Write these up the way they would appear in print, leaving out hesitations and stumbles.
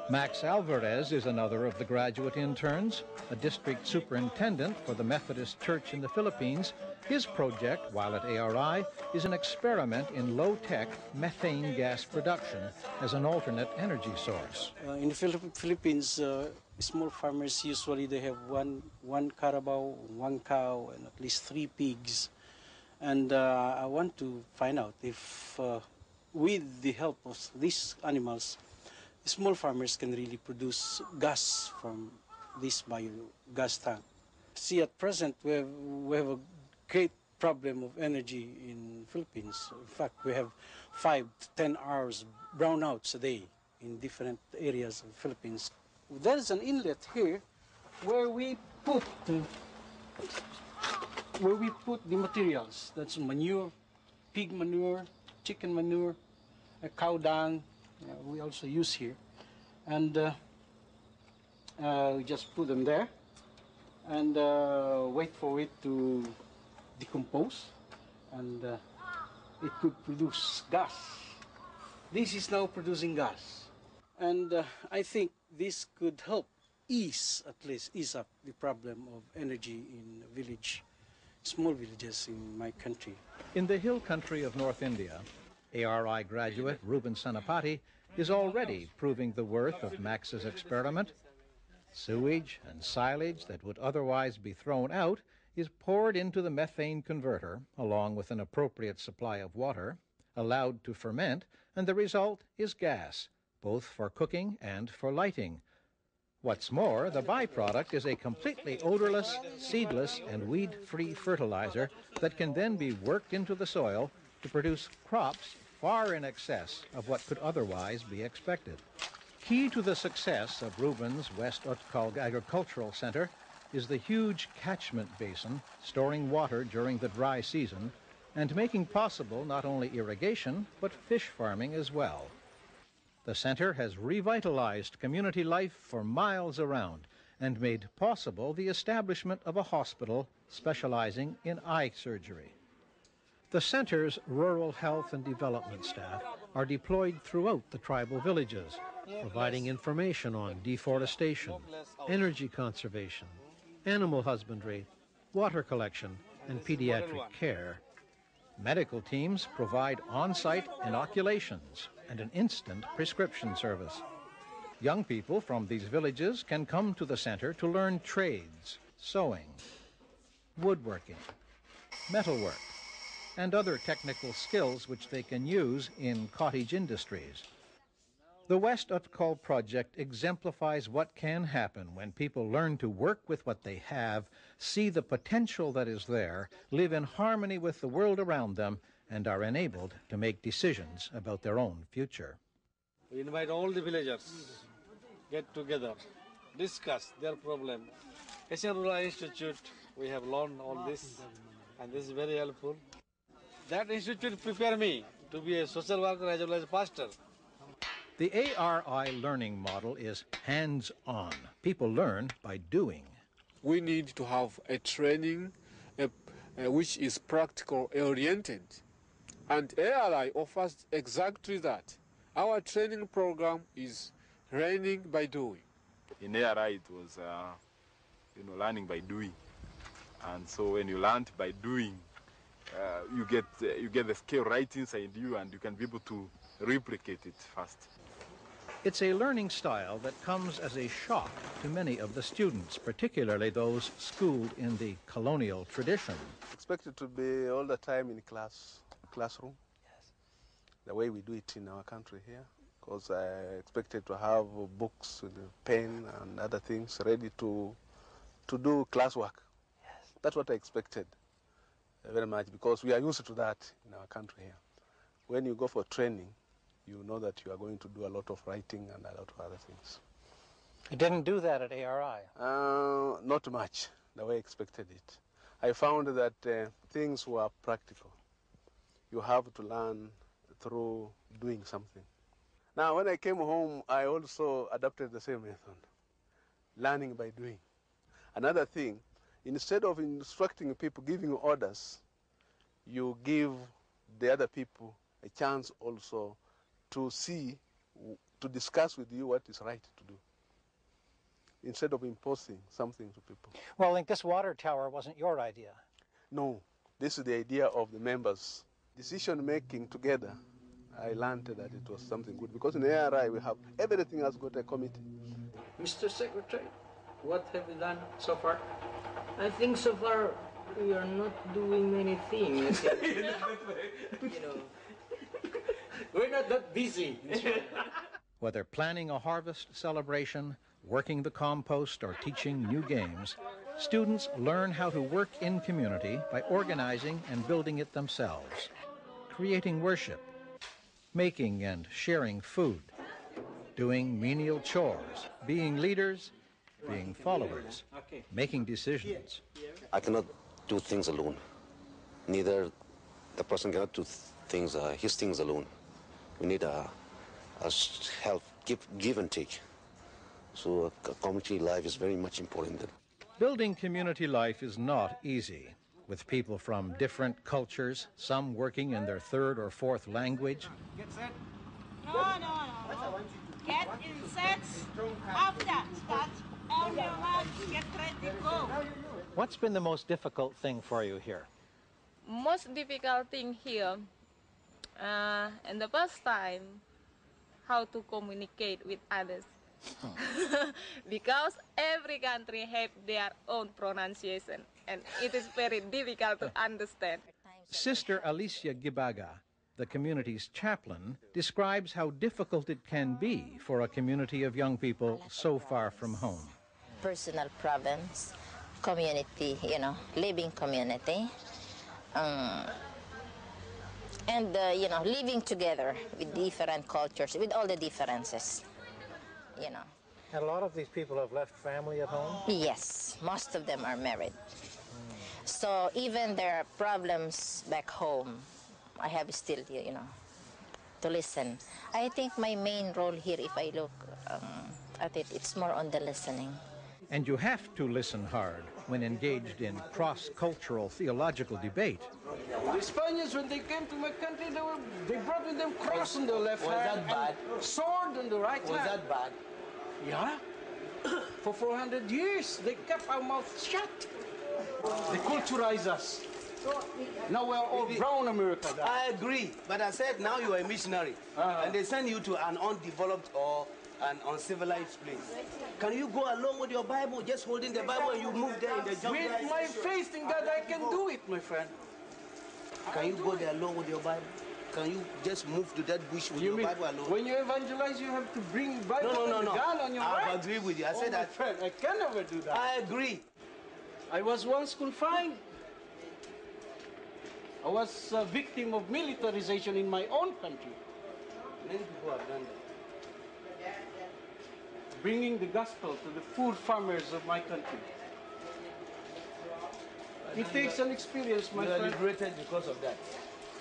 Max Alvarez is another of the graduate interns, a district superintendent for the Methodist Church in the Philippines. His project, while at ARI, is an experiment in low-tech methane gas production as an alternate energy source. In the Philippines, small farmers usually they have one carabao, one cow, and at least 3 pigs. And I want to find out if, with the help of these animals, small farmers can really produce gas from this biogas tank. See, at present, we have a great problem of energy in Philippines. In fact, we have 5 to 10 hours brownouts a day in different areas of the Philippines. There's an inlet here where we put the materials. That's manure, pig manure, chicken manure, cow dung. We also use here, and we just put them there and wait for it to decompose, and it could produce gas. This is now producing gas, and I think this could help ease up the problem of energy in small villages in my country. In the hill country of North India, ARI graduate Ruben Sanapati is already proving the worth of Max's experiment. Sewage and silage that would otherwise be thrown out is poured into the methane converter, along with an appropriate supply of water, allowed to ferment, and the result is gas, both for cooking and for lighting. What's more, the byproduct is a completely odorless, seedless, and weed-free fertilizer that can then be worked into the soil to produce crops far in excess of what could otherwise be expected. Key to the success of Ruben's West Utkal Agricultural Center is the huge catchment basin storing water during the dry season and making possible not only irrigation but fish farming as well. The center has revitalized community life for miles around and made possible the establishment of a hospital specializing in eye surgery. The center's rural health and development staff are deployed throughout the tribal villages, providing information on deforestation, energy conservation, animal husbandry, water collection, and pediatric care. Medical teams provide on-site inoculations and an instant prescription service. Young people from these villages can come to the center to learn trades, sewing, woodworking, metalwork, and other technical skills which they can use in cottage industries. The West Utkal project exemplifies what can happen when people learn to work with what they have, see the potential that is there, live in harmony with the world around them, and are enabled to make decisions about their own future. We invite all the villagers, get together, discuss their problem. Asian Rural Institute, we have learned all this, and this is very helpful. That institute prepared me to be a social worker as well as a pastor. The ARI learning model is hands-on. People learn by doing. We need to have a training which is practical oriented. And ARI offers exactly that. Our training program is learning by doing. In ARI, it was learning by doing. And so when you learn by doing, you get the skill right inside you, and you can be able to replicate it fast. It's a learning style that comes as a shock to many of the students, particularly those schooled in the colonial tradition. Expected to be all the time in classroom. Yes. The way we do it in our country here, because I expected to have books with a pen and other things ready to do classwork. Yes. That's what I expected very much, because we are used to that in our country here. When you go for training, you know that you are going to do a lot of writing and a lot of other things. You didn't do that at ARI? Not much, the way I expected it. I found that things were practical. You have to learn through doing something. Now, when I came home, I also adopted the same method, learning by doing. Another thing, instead of instructing people, giving orders, you give the other people a chance also to see to discuss with you what is right to do, instead of imposing something to people. Well, I think this water tower wasn't your idea. No, this is the idea of the members. Decision making together, I learned that it was something good, because in ARI we have everything has got a committee. Mr. Secretary, what have you done so far? I think so far we are not doing anything. I think, We're not that busy. Whether planning a harvest celebration, working the compost, or teaching new games, students learn how to work in community by organizing and building it themselves, creating worship, making and sharing food, doing menial chores, being leaders, being followers, making decisions. I cannot do things alone. Neither the person cannot do things, his things alone. We need a help, give and take. So community life is very much important. Building community life is not easy, with people from different cultures, some working in their third or fourth language. Get set. No. Get in sets. After start on your march, get ready, go. What's been the most difficult thing for you here? Most difficult thing here, and the first time, how to communicate with others. Because every country have their own pronunciation and it is very difficult to understand. Sister Alicia Gibaga, the community's chaplain, describes how difficult it can be for a community of young people so far from home. Personal problems, community, living community, and living together with different cultures, with all the differences. And a lot of these people have left family at home? Yes, most of them are married. So even there are problems back home, I have still, to listen. I think my main role here, if I look at it, it's more on the listening. And you have to listen hard when engaged in cross-cultural theological debate. The Spaniards, when they came to my country, they brought with them cross on the left hand. Was that bad? And sword on the right hand. Was that bad? Yeah. For 400 years, they kept our mouths shut. They culturized us. Now we're all brown America. I agree, but I said now you are a missionary, and they send you to an undeveloped or an uncivilized place. Can you go along with your Bible, just holding the Bible, and you move there in the jungle? With my faith in God, I can do it, my friend. Can you go there alone with your Bible? Can you just move to that bush with your Bible alone? When you evangelize, you have to bring Bible and the gun on your right. I agree with you. I said that. Friend, I can never do that. I agree. I was once confined. I was a victim of militarization in my own country. Many people have done that. Bringing the gospel to the poor farmers of my country. It takes an experience, my friend. You are liberated because of that.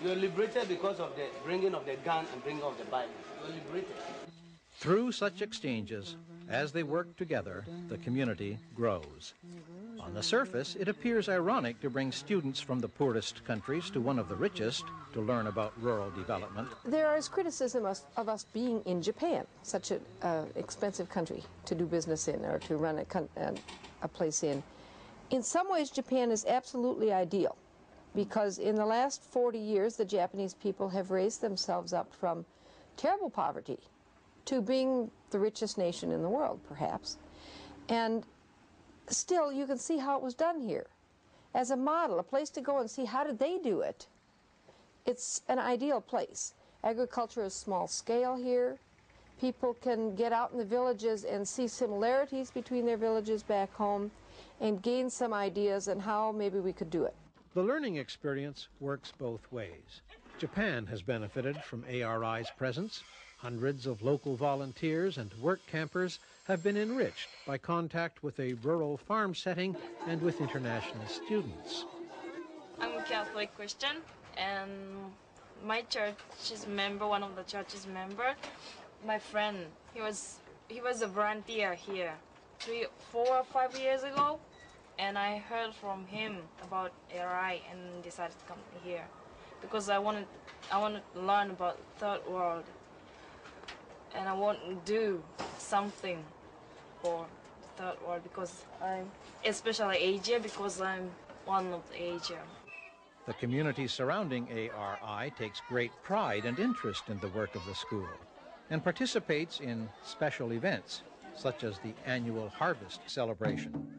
You are liberated because of the bringing of the gun and bringing of the Bible. You are liberated. Through such exchanges, as they work together, the community grows. On the surface, it appears ironic to bring students from the poorest countries to one of the richest to learn about rural development. There is criticism of us being in Japan, such an expensive country to do business in or to run a place in. In some ways, Japan is absolutely ideal, because in the last 40 years, the Japanese people have raised themselves up from terrible poverty to being the richest nation in the world, perhaps. And still, you can see how it was done here. As a model, a place to go and see how did they do it. It's an ideal place. Agriculture is small scale here. People can get out in the villages and see similarities between their villages back home and gain some ideas on how maybe we could do it. The learning experience works both ways. Japan has benefited from ARI's presence. Hundreds of local volunteers and work campers have been enriched by contact with a rural farm setting and with international students. I'm Catholic Christian, and my church's member, one of the church's member, my friend, he was a volunteer here 3, 4, or 5 years ago, and I heard from him about ARI and decided to come here because I wanted to learn about third world. and I want to do something for the third world, because I'm, especially Asia, because I'm one of Asia. The community surrounding ARI takes great pride and interest in the work of the school and participates in special events, such as the annual harvest celebration.